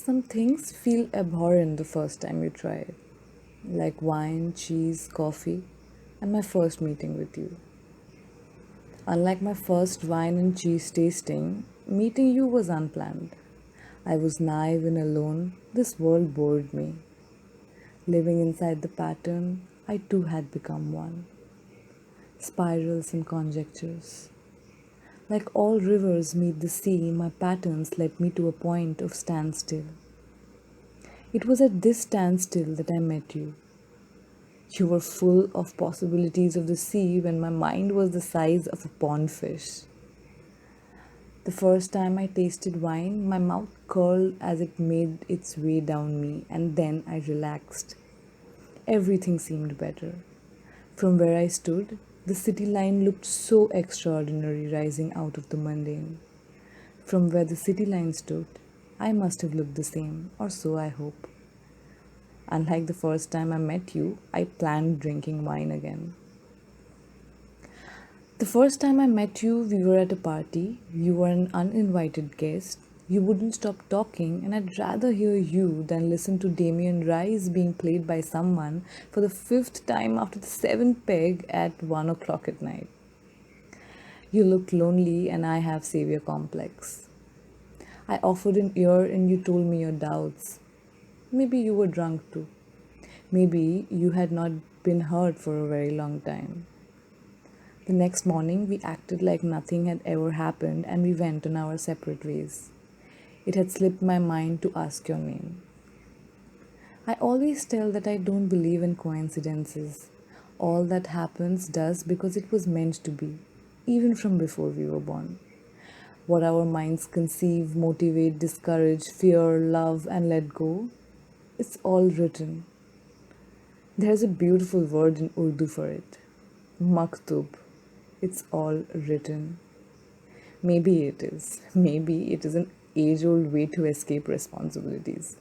Some things feel abhorrent the first time you try it, like wine, cheese, coffee, and my first meeting with you. Unlike my first wine and cheese tasting, meeting you was unplanned. I was naive and alone. This world bored me. Living inside the pattern, I too had become one. Spirals and conjectures. Like all rivers meet the sea, my patterns led me to a point of standstill. It was at this standstill that I met you. You were full of possibilities of the sea when my mind was the size of a pond fish. The first time I tasted wine, my mouth curled as it made its way down me, and then I relaxed. Everything seemed better. From where I stood, the city line looked so extraordinary rising out of the mundane. From where the city line stood, I must have looked the same, or so I hope. Unlike the first time I met you, I planned drinking wine again. The first time I met you, we were at a party. You were an uninvited guest. You wouldn't stop talking, and I'd rather hear you than listen to Damien Rice being played by someone for the fifth time after the seventh peg at 1 o'clock at night. You looked lonely, and I have savior complex. I offered an ear, and you told me your doubts. Maybe you were drunk too. Maybe you had not been heard for a very long time. The next morning, we acted like nothing had ever happened and we went on our separate ways. It had slipped my mind to ask your name. I always tell that I don't believe in coincidences. All that happens does because it was meant to be, even from before we were born. What our minds conceive, motivate, discourage, fear, love, and let go, it's all written. There's a beautiful word in Urdu for it. Maktub. It's all written. Maybe it is. Maybe it is an age old way to escape responsibilities.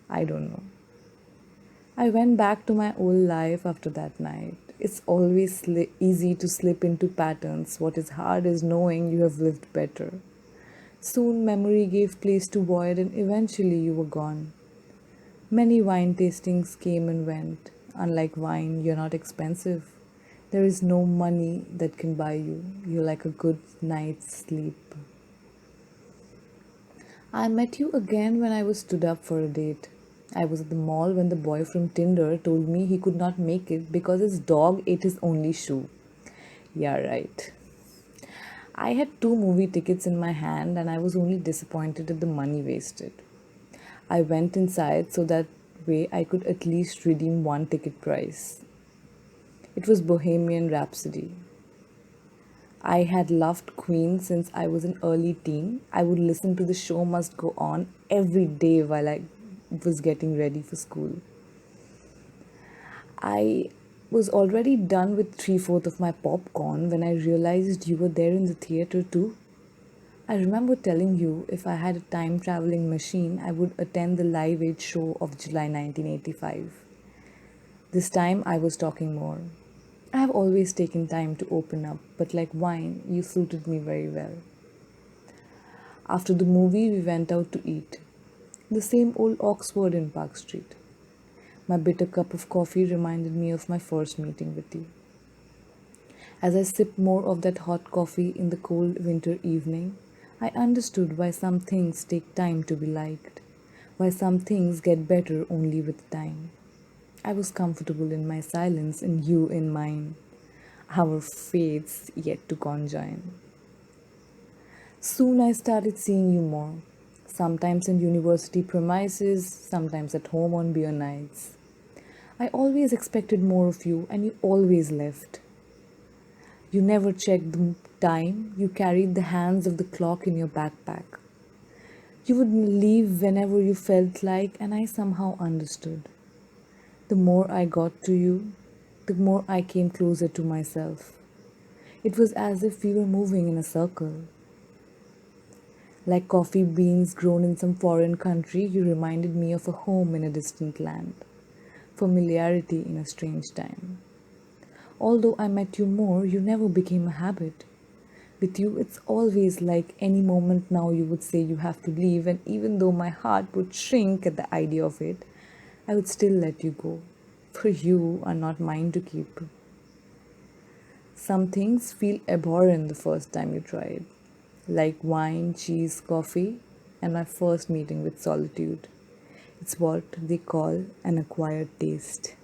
I don't know. I went back to my old life after that night. It's always easy to slip into patterns. What is hard is knowing you have lived better. Soon memory gave place to void, and eventually you were gone. Many wine tastings came and went. Unlike wine, you're not expensive. There is no money that can buy you. You're like a good night's sleep. I met you again when I was stood up for a date. I was at the mall when the boy from Tinder told me he could not make it because his dog ate his only shoe. Yeah, right. I had two movie tickets in my hand and I was only disappointed at the money wasted. I went inside so that way I could at least redeem one ticket price. It was Bohemian Rhapsody. I had loved Queen since I was an early teen. I would listen to the show must go on every day while I was getting ready for school. I was already done with three-fourths of my popcorn when I realized you were there in the theater too. I remember telling you if I had a time traveling machine, I would attend the Live Aid show of July 1985. This time I was talking more. I have always taken time to open up, but like wine, you suited me very well. After the movie, we went out to eat. The same old Oxford in Park Street. My bitter cup of coffee reminded me of my first meeting with you. As I sipped more of that hot coffee in the cold winter evening, I understood why some things take time to be liked, why some things get better only with time. I was comfortable in my silence and you in mine, our fates yet to conjoin. Soon I started seeing you more, sometimes in university premises, sometimes at home on beer nights. I always expected more of you, and you always left. You never checked the time, you carried the hands of the clock in your backpack. You would leave whenever you felt like, and I somehow understood. The more I got to you, the more I came closer to myself. It was as if we were moving in a circle. Like coffee beans grown in some foreign country, you reminded me of a home in a distant land, familiarity in a strange time. Although I met you more, you never became a habit. With you, it's always like any moment now you would say you have to leave, and even though my heart would shrink at the idea of it, I would still let you go. For you are not mine to keep. Some things feel abhorrent the first time you try it, like wine, cheese, coffee, and my first meeting with solitude. It's what they call an acquired taste.